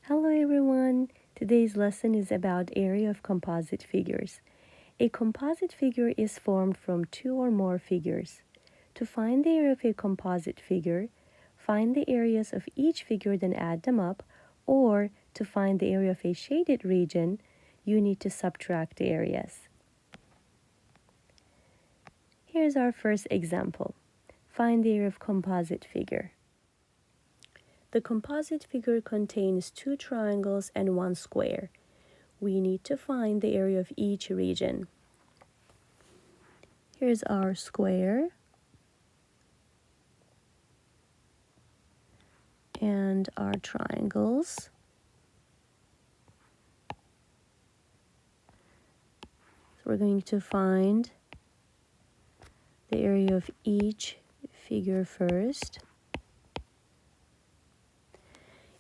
Hello everyone! Today's lesson is about area of composite figures. A composite figure is formed from two or more figures. To find the area of a composite figure, find the areas of each figure then add them up, or to find the area of a shaded region, you need to subtract the areas. Here's our first example. Find the area of composite figure. The composite figure contains two triangles and one square. We need to find the area of each region. Here's our square and our triangles. So we're going to find the area of each figure first.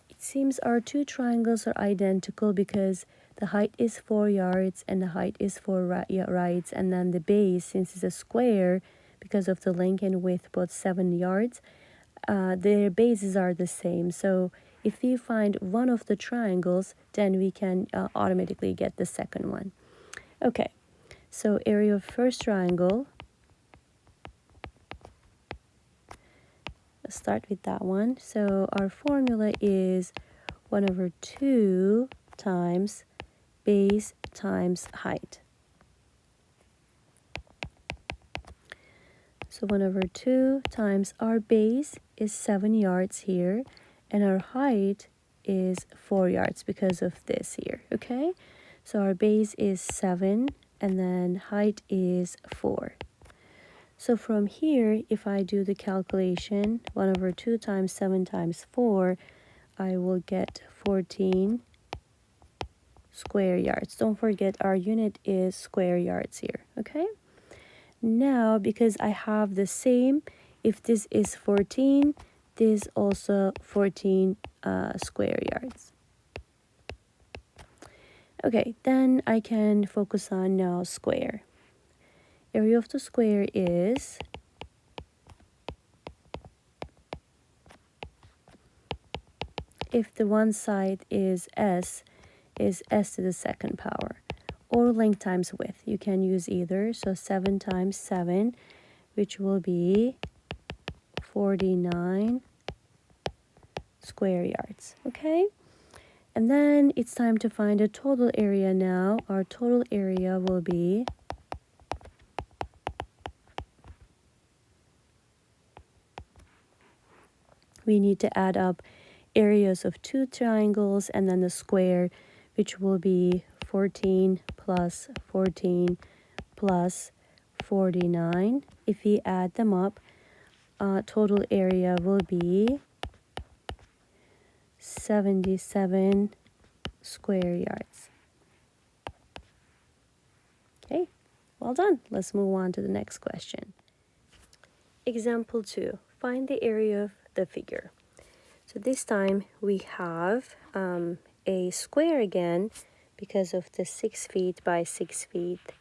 It seems our two triangles are identical because the height is 4 yards and the height is 4 yards, and then the base, since it's a square, because of the length and width both 7 yards, their bases are the same. So if we find one of the triangles, then we can automatically get the second one. Okay, so area of first triangle. Let's start with that one. So our formula is 1/2 times base times height. So 1/2 times our base is 7 yards here, and our height is 4 yards because of this here, okay? So our base is 7, and then height is 4. So from here, if I do the calculation, 1/2 times 7 times 4, I will get 14 square yards. Don't forget our unit is square yards here, okay? Now, because I have the same, if this is 14, this also 14 square yards. Okay, then I can focus on now square. Area of the square is if the one side is s to the second power, or length times width. You can use either. So 7 times 7, which will be 49 square yards. Okay? And then it's time to find a total area now. Our total area will be we need to add up areas of two triangles and then the square, which will be 14 plus 14 plus 49. If we add them up, total area will be 77 square yards. Okay, well done. Let's move on to the next question. Example 2. Find the area of the figure. So this time we have a square again because of the 6 feet by 6 feet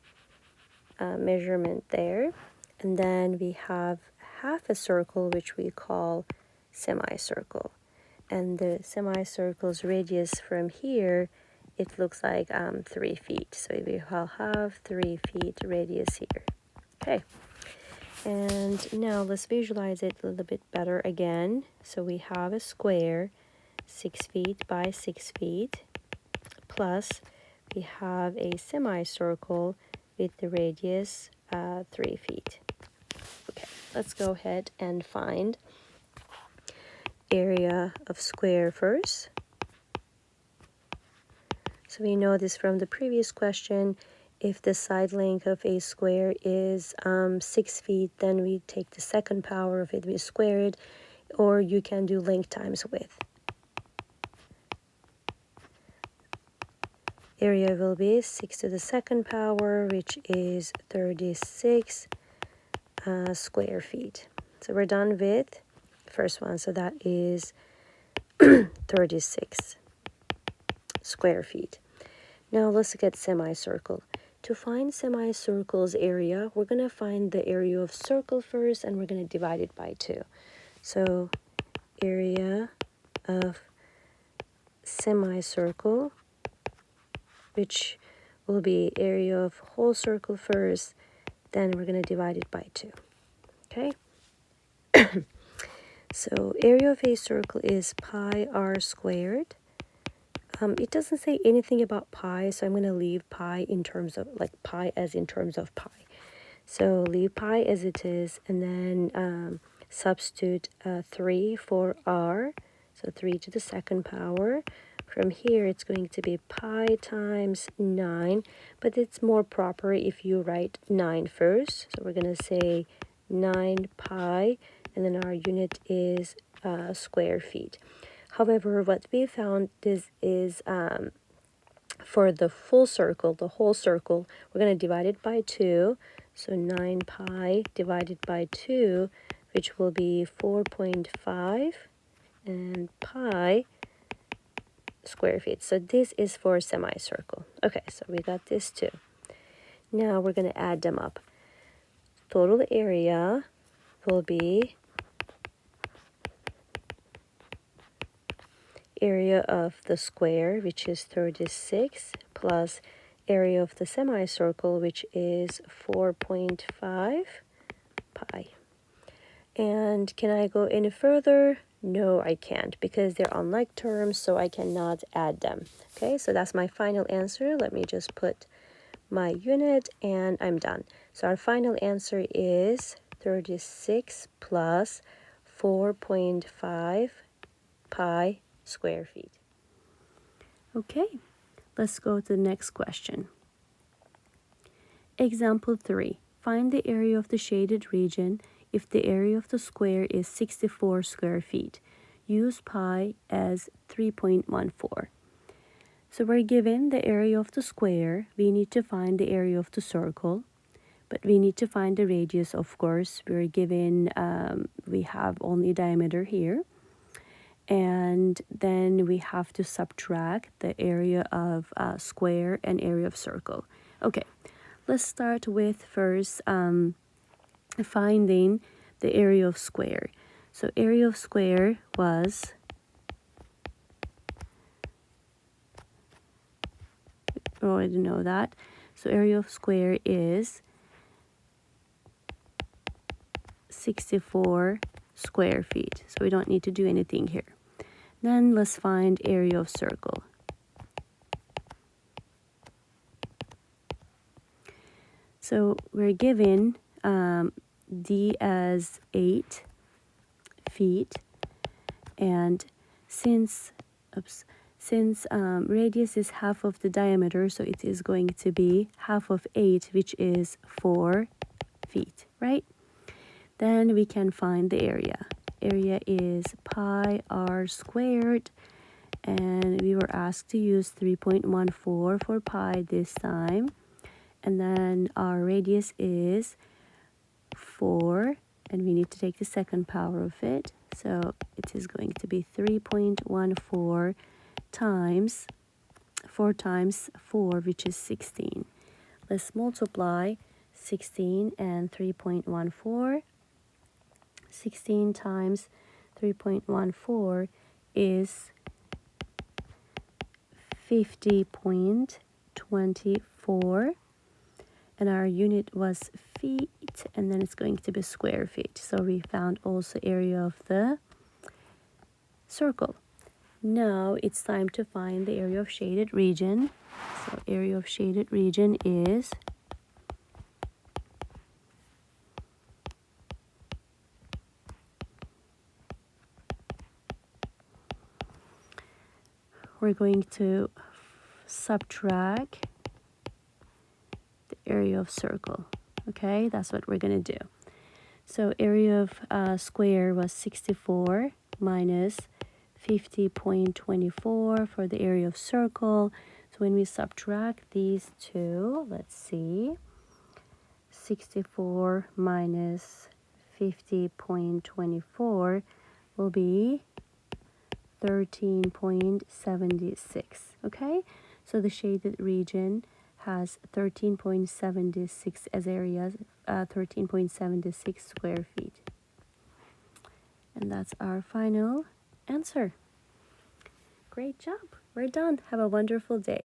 measurement there. And then we have half a circle, which we call semicircle. And the semicircle's radius from here, it looks like 3 feet. So we will have 3 feet radius here. Okay. And now let's visualize it a little bit better again. So we have a square, 6 feet by 6 feet, plus we have a semicircle with the radius 3 feet. Okay, let's go ahead and find area of square first. So we know this from the previous question. If the side length of a square is 6 feet, then we take the second power of it, we square it, or you can do length times width. Area will be 6 to the second power, which is 36 square feet. So we're done with the first one, so that is 36 square feet. Now let's look at semicircle. To find semicircle's area, we're going to find the area of circle first, and we're going to divide it by 2. So area of semicircle, which will be area of whole circle first, then we're going to divide it by 2. Okay? So area of a circle is pi r squared. It doesn't say anything about pi, so I'm going to leave pi in terms of, like pi as in terms of pi. So leave pi as it is, and then substitute 3 for r, so 3 to the second power. From here, it's going to be pi times 9, but it's more proper if you write 9 first. So we're going to say 9 pi, and then our unit is square feet. However, what we found is for the full circle, the whole circle, we're going to divide it by 2. So 9 pi divided by 2, which will be 4.5, and pi square feet. So this is for a semicircle. Okay, so we got this too. Now we're going to add them up. Total area will be area of the square, which is 36, plus area of the semicircle, which is 4.5 pi. And can I go any further? No, I can't, because they're unlike terms, so I cannot add them. Okay, so that's my final answer. Let me just put my unit, and I'm done. So our final answer is 36 plus 4.5 pi square feet. Okay, let's go to the next question. Example 3. Find the area of the shaded region if the area of the square is 64 square feet. Use pi as 3.14. So we're given the area of the square. We need to find the area of the circle, but we need to find the radius, of course. We're given, we have only diameter here. And then we have to subtract the area of square and area of circle. Okay, let's start with first finding the area of square. So area of square was, we already know that. So area of square is 64 square feet. So we don't need to do anything here. Then let's find area of circle. So we're given D as 8 feet, and since radius is half of the diameter, so it is going to be half of 8, which is 4 feet, right? Then we can find the area. Area is pi r squared, and we were asked to use 3.14 for pi this time. And then our radius is 4, and we need to take the second power of it. So it is going to be 3.14 times 4 times 4, which is 16. Let's multiply 16 and 3.14. 16 times 3.14 is 50.24. And our unit was feet, and then it's going to be square feet. So we found also area of the circle. Now it's time to find the area of shaded region. So area of shaded region is we're going to subtract the area of circle. Okay, that's what we're going to do. So area of square was 64 minus 50.24 for the area of circle. So when we subtract these two, let's see, 64 minus 50.24 will be 13.76. Okay, so the shaded region has 13.76 as areas, 13.76 square feet. And that's our final answer. Great job. We're done. Have a wonderful day.